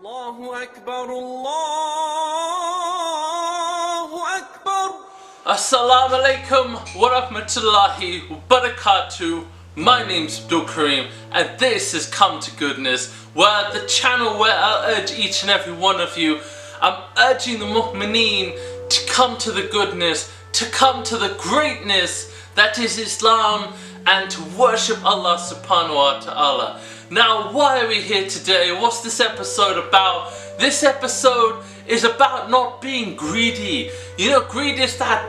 Allahu Akbar, Allahu Akbar. Assalamu alaikum wa rahmatullahi wa barakatuh. My name's Abdul Karim and this is Come to Goodness, where the channel where I urge each and every one of you, I'm urging the mu'mineen to come to the goodness, to come to the greatness that is Islam, and to worship Allah subhanahu wa ta'ala. Now, why are we here today? What's this episode about? This episode is about not being greedy. You know, greed is that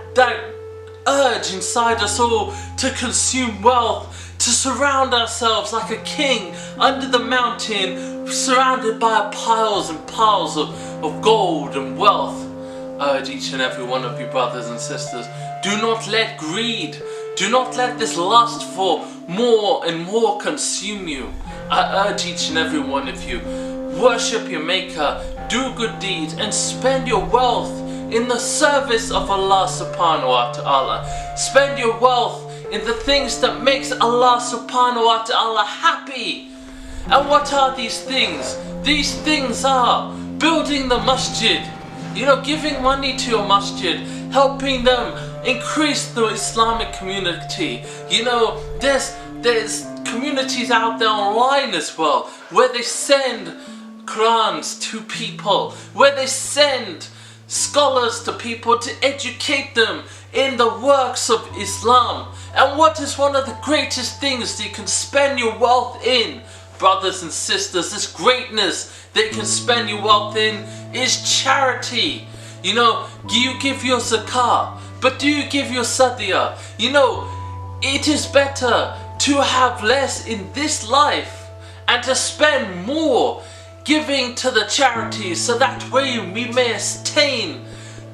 urge inside us all to consume wealth, to surround ourselves like a king under the mountain, surrounded by piles and piles of gold and wealth. I urge each and every one of you, brothers and sisters, do not let greed, do not let this lust for more and more consume you. I urge each and every one of you, worship your Maker, do good deeds, and spend your wealth in the service of Allah subhanahu wa ta'ala. Spend your wealth in the things that makes Allah subhanahu wa ta'ala happy. And what are these things? These things are building the masjid, you know, giving money to your masjid, helping them increase the Islamic community. You know, there's communities out there online as well, where they send Qurans to people, where they send scholars to people to educate them in the works of Islam. And what is one of the greatest things that you can spend your wealth in, brothers and sisters, this greatness that you can spend your wealth in is charity. You know, do you give your zakah? But do you give your sadiyah? You know, it is better to have less in this life and to spend more giving to the charities, so that way we may attain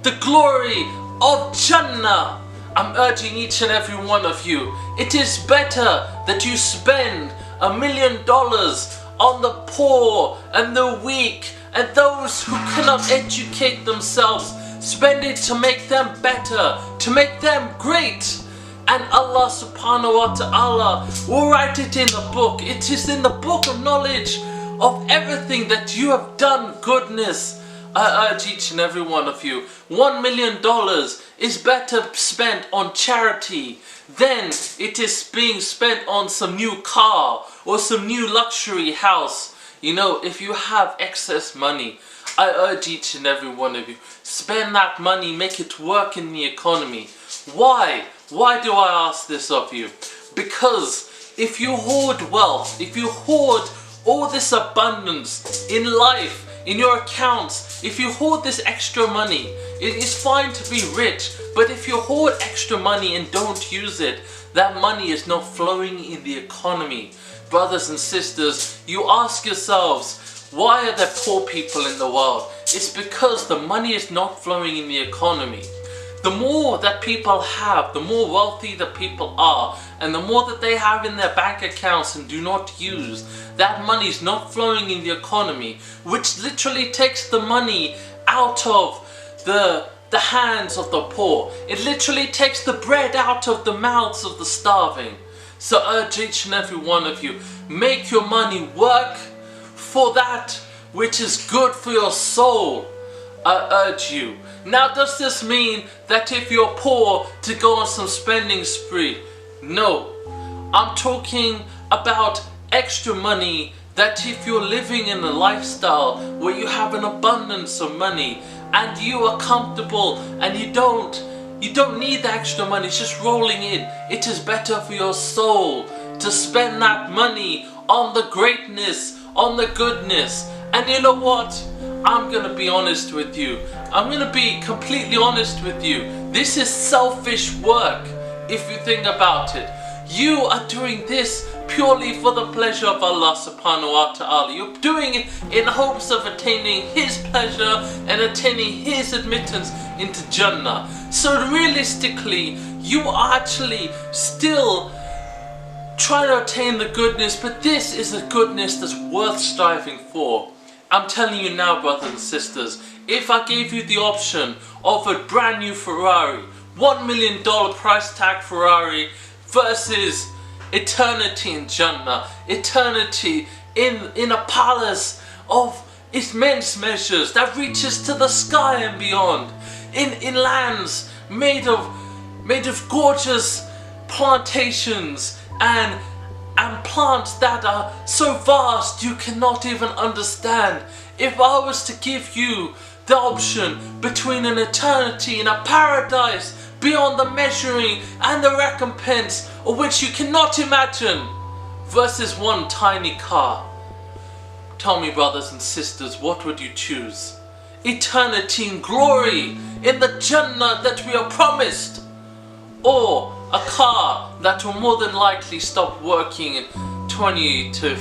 the glory of Jannah. I'm urging each and every one of you, it is better that you spend $1 million on the poor and the weak and those who cannot educate themselves. Spend it to make them better, to make them great. And Allah subhanahu wa ta'ala will write it in the book. It is in the book of knowledge of everything that you have done goodness. I urge each and every one of you, $1 million is better spent on charity than it is being spent on some new car or some new luxury house. You know, if you have excess money, I urge each and every one of you, spend that money, make it work in the economy. Why? Why do I ask this of you? Because if you hoard wealth, if you hoard all this abundance in life, in your accounts, if you hoard this extra money, it is fine to be rich, but if you hoard extra money and don't use it, that money is not flowing in the economy. Brothers and sisters, you ask yourselves, why are there poor people in the world? It's because the money is not flowing in the economy. The more that people have, the more wealthy the people are, and the more that they have in their bank accounts and do not use, that money is not flowing in the economy, which literally takes the money out of the hands of the poor. It literally takes the bread out of the mouths of the starving. So I urge each and every one of you, make your money work for that which is good for your soul. I urge you. Now, does this mean that if you're poor to go on some spending spree? No. I'm talking about extra money, that if you're living in a lifestyle where you have an abundance of money and you are comfortable and you don't need the extra money, it's just rolling in. It is better for your soul to spend that money on the greatness, on the goodness. And you know what? I'm gonna be honest with you. I'm gonna be completely honest with you. This is selfish work, if you think about it. You are doing this purely for the pleasure of Allah subhanahu wa ta'ala. You're doing it in hopes of attaining His pleasure and attaining His admittance into Jannah. So realistically, you are actually still trying to attain the goodness, but this is a goodness that's worth striving for. I'm telling you now, brothers and sisters, if I gave you the option of a brand new Ferrari, $1 million price tag Ferrari versus eternity in Jannah, eternity in a palace of immense measures that reaches to the sky and beyond, in lands made of gorgeous plantations and plants that are so vast you cannot even understand. If I was to give you the option between an eternity in a paradise beyond the measuring and the recompense of which you cannot imagine, versus one tiny car, tell me, brothers and sisters, what would you choose? Eternity in glory in the Jannah that we are promised, or a car that will more than likely stop working in 20 to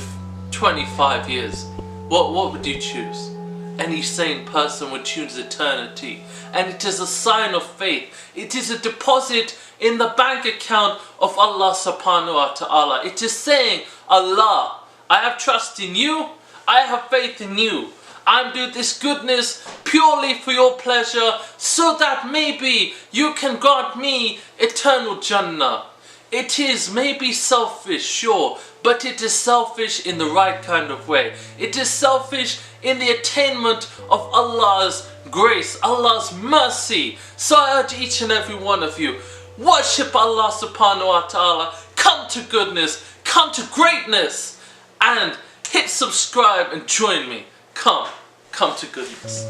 25 years? What would you choose? Any sane person would choose eternity, and it is a sign of faith. It is a deposit in the bank account of Allah subhanahu wa ta'ala. It is saying, Allah, I have trust in you, I have faith in you. I'm doing this goodness purely for your pleasure, so that maybe you can grant me eternal Jannah. It is maybe selfish, sure, but it is selfish in the right kind of way. It is selfish in the attainment of Allah's grace, Allah's mercy. So I urge each and every one of you, worship Allah subhanahu wa ta'ala, come to goodness, come to greatness, and hit subscribe and join me. Come to goodness.